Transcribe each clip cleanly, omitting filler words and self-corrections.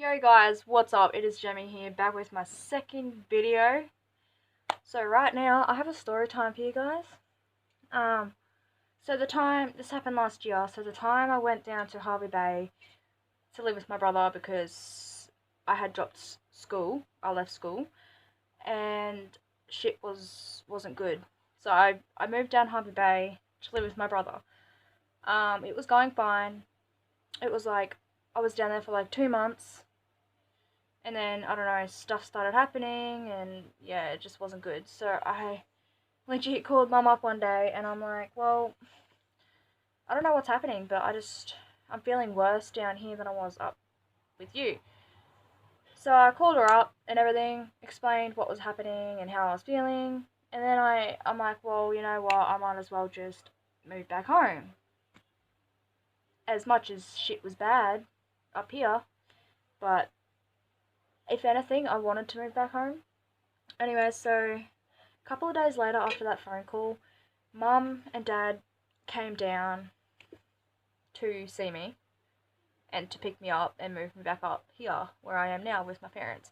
Yo guys, what's up? It is Jemmy here, back with my second video. So right now, I have a story time for you guys. Um, this happened last year, so the time I went down to Harvey Bay to live with my brother because I had dropped school, I left school, and shit wasn't good. So I moved down Harvey Bay to live with my brother. It was going fine. It was like, I was down there for like 2 months. And then, I don't know, stuff started happening, and yeah, it just wasn't good. So I legit called mum up one day, and I'm like, well, I don't know what's happening, but I'm feeling worse down here than I was up with you. So I called her up and everything, explained what was happening and how I was feeling, and then I'm like, well, you know what, I might as well just move back home. As much as shit was bad up here, but if anything, I wanted to move back home. Anyway, so a couple of days later after that phone call, mum and dad came down to see me and to pick me up and move me back up here where I am now with my parents.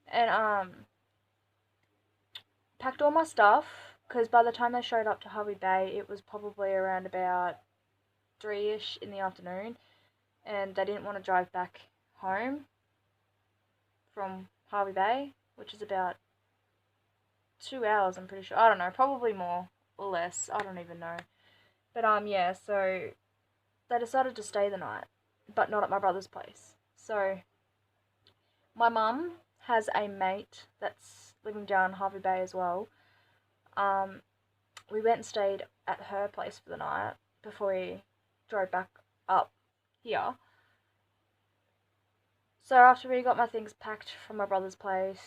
And packed all my stuff, because by the time they showed up to Harvey Bay, it was probably around about 3ish in the afternoon, and they didn't want to drive back home from Harvey Bay, which is about 2 hours, I'm pretty sure. I don't know, probably more or less. I don't even know. But yeah, so they decided to stay the night, but not at my brother's place. So my mum has a mate that's living down Harvey Bay as well. We went and stayed at her place for the night before we drove back up here. So after we got my things packed from my brother's place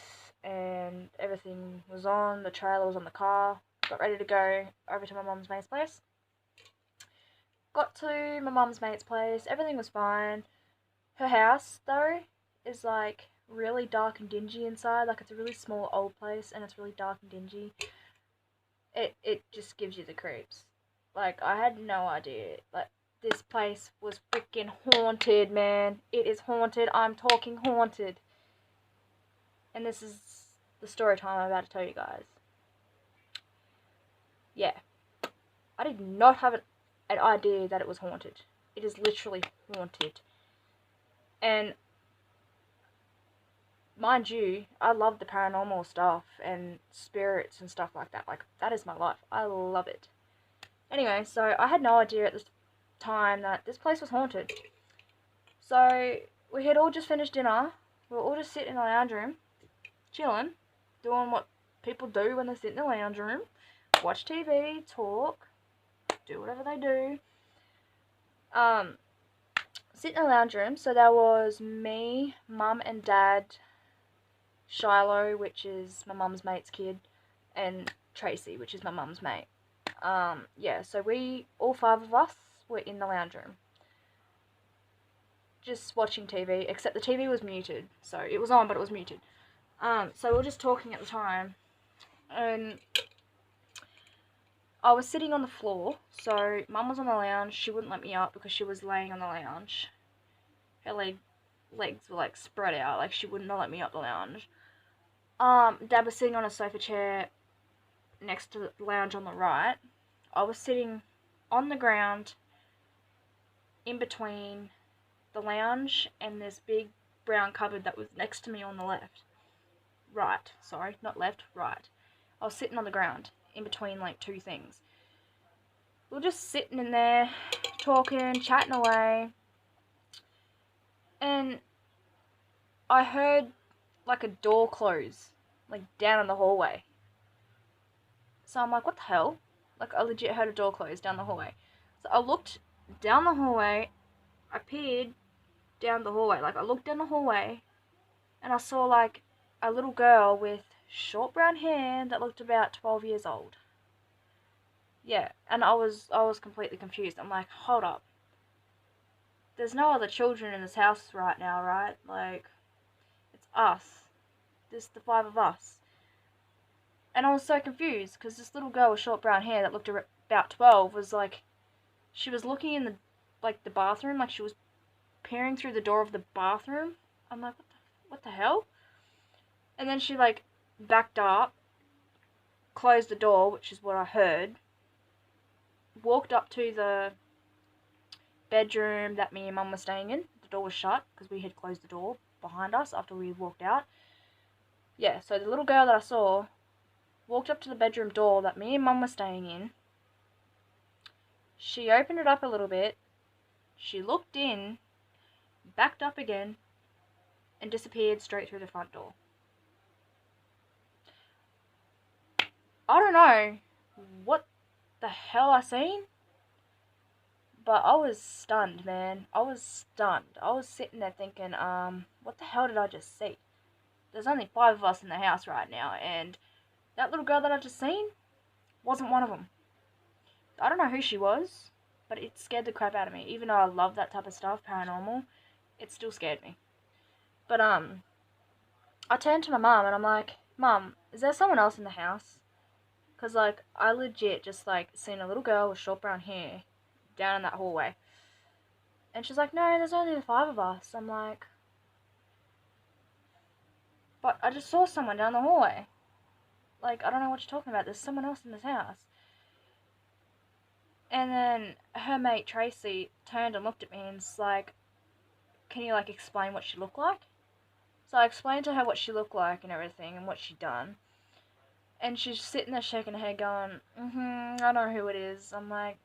and everything was on, the trailer was on the car, got ready to go over to my mum's mate's place. Got to my mum's mate's place, everything was fine. Her house, though, is like really dark and dingy inside. Like, it's a really small old place and it's really dark and dingy. It just gives you the creeps. Like, I had no idea. Like, this place was freaking haunted, man. It is haunted. I'm talking haunted. And this is the story time I'm about to tell you guys. Yeah. I did not have an idea that it was haunted. It is literally haunted. And mind you, I love the paranormal stuff and spirits and stuff like that. Like, that is my life. I love it. Anyway, so I had no idea at this time that this place was haunted. So we had all just finished dinner. We were all just sitting in the lounge room, chilling, doing what people do when they sit in the lounge room. Watch TV, talk, do whatever they do. Sit in the lounge room. So there was me, mum and dad, Shiloh, which is my mum's mate's kid, and Tracy, which is my mum's mate. Yeah, so all 5 of us were in the lounge room, just watching TV, except the TV was muted. So it was on, but it was muted. So we were just talking at the time, and I was sitting on the floor. So mum was on the lounge. She wouldn't let me up because she was laying on the lounge. Her legs were like spread out, like she would not let me up the lounge. Dad was sitting on a sofa chair next to the lounge on the right. I was sitting on the ground in between the lounge and this big brown cupboard that was next to me on the left. Right, sorry, not left, right. I was sitting on the ground in between like 2 things. We were just sitting in there, talking, chatting away, and I heard like a door close, like down in the hallway. So I'm like, what the hell? Like, I legit heard a door close down the hallway. So I looked down the hallway, I peered down the hallway, like I looked down the hallway, and I saw like a little girl with short brown hair that looked about 12 years old. Yeah, and I was completely confused. I'm like, hold up. There's no other children in this house right now, right? Like, it's us. There's the 5 of us. And I was so confused, because this little girl with short brown hair that looked about 12 was like, she was looking in the bathroom, like she was peering through the door of the bathroom, I'm like, what the hell? And then she like backed up, closed the door, which is what I heard, walked up to the bedroom that me and Mum were staying in. The door was shut because we had closed the door behind us after we walked out. Yeah, so the little girl that I saw walked up to the bedroom door that me and Mum were staying in. She opened it up a little bit. She looked in, backed up again, and disappeared straight through the front door. I don't know what the hell I seen, but I was stunned, man. I was stunned. I was sitting there thinking, what the hell did I just see? There's only 5 of us in the house right now, and that little girl that I just seen wasn't one of them. I don't know who she was, but it scared the crap out of me. Even though I love that type of stuff, paranormal, it still scared me. But I turned to my mum and I'm like, Mum, is there someone else in the house? Because, like, I legit just, like, seen a little girl with short brown hair down in that hallway. And she's like, no, there's only the 5 of us. I'm like, but I just saw someone down the hallway. Like, I don't know what you're talking about. There's someone else in this house. And then her mate, Tracy, turned and looked at me and was like, can you, like, explain what she looked like? So I explained to her what she looked like and everything and what she'd done. And she's sitting there shaking her head going, I know who it is. I'm like,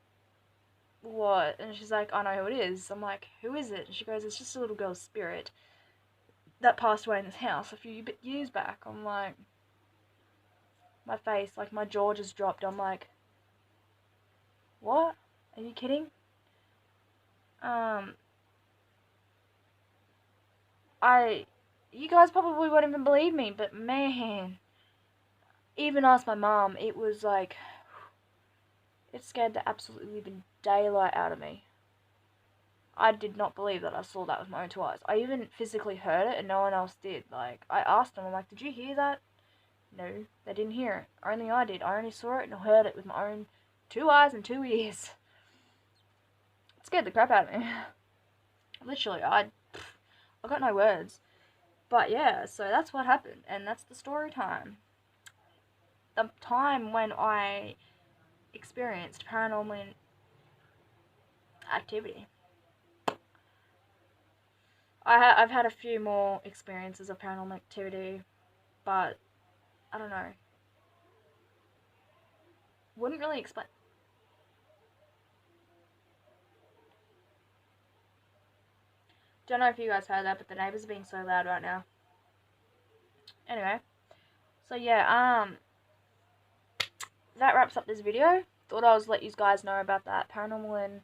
what? And she's like, I know who it is. I'm like, who is it? And she goes, it's just a little girl's spirit that passed away in this house a few years back. I'm like, my face, like my jaw just dropped. I'm like, what? Are you kidding? You guys probably won't even believe me, but man, even asked my mom, it was like, it scared the absolute living daylight out of me. I did not believe that I saw that with my own 2 eyes. I even physically heard it and no one else did. Like, I asked them, I'm like, did you hear that? No, they didn't hear it. Only I did. I only saw it and heard it with my own 2 eyes and 2 ears. It scared the crap out of me. Literally, I got no words. But yeah, so that's what happened, and that's the story time. The time when I experienced paranormal activity. I've had a few more experiences of paranormal activity, but I don't know. Wouldn't really explain. Don't know if you guys heard that, but the neighbors are being so loud right now. Anyway, so yeah, that wraps up this video. Thought I was let you guys know about that paranormal and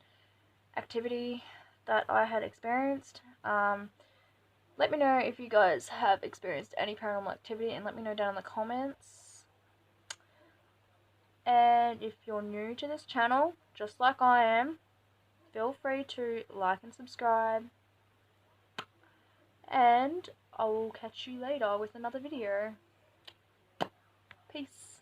activity that I had experienced. Let me know if you guys have experienced any paranormal activity, and let me know down in the comments. And if you're new to this channel, just like I am, feel free to like and subscribe. And I will catch you later with another video. Peace.